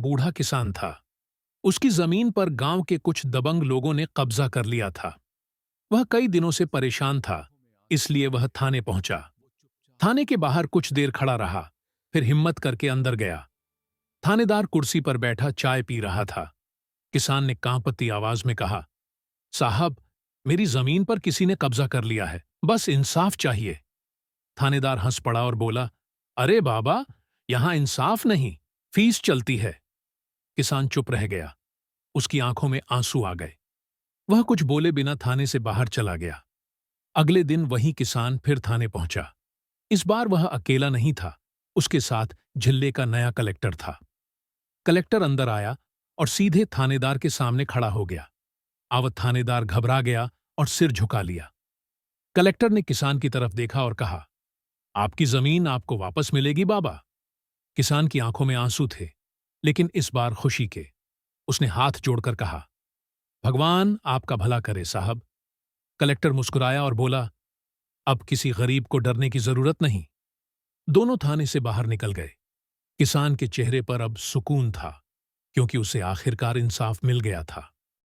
बूढ़ा किसान था। उसकी जमीन पर गांव के कुछ दबंग लोगों ने कब्जा कर लिया था। वह कई दिनों से परेशान था, इसलिए वह थाने पहुंचा। थाने के बाहर कुछ देर खड़ा रहा, फिर हिम्मत करके अंदर गया। थानेदार कुर्सी पर बैठा चाय पी रहा था। किसान ने कांपती आवाज में कहा, साहब, मेरी जमीन पर किसी ने कब्जा कर लिया है, बस इंसाफ चाहिए। थानेदार हंस पड़ा और बोला, अरे बाबा, यहां इंसाफ नहीं, फीस चलती है। किसान चुप रह गया। उसकी आंखों में आंसू आ गए। वह कुछ बोले बिना थाने से बाहर चला गया। अगले दिन वही किसान फिर थाने पहुंचा। इस बार वह अकेला नहीं था, उसके साथ जिले का नया कलेक्टर था। कलेक्टर अंदर आया और सीधे थानेदार के सामने खड़ा हो गया। आवत थानेदार घबरा गया और सिर झुका लिया। कलेक्टर ने किसान की तरफ देखा और कहा, आपकी जमीन आपको वापस मिलेगी बाबा। किसान की आंखों में आंसू थे, लेकिन इस बार खुशी के। उसने हाथ जोड़कर कहा, भगवान आपका भला करे साहब। कलेक्टर मुस्कुराया और बोला, अब किसी गरीब को डरने की जरूरत नहीं। दोनों थाने से बाहर निकल गए। किसान के चेहरे पर अब सुकून था, क्योंकि उसे आखिरकार इंसाफ मिल गया था।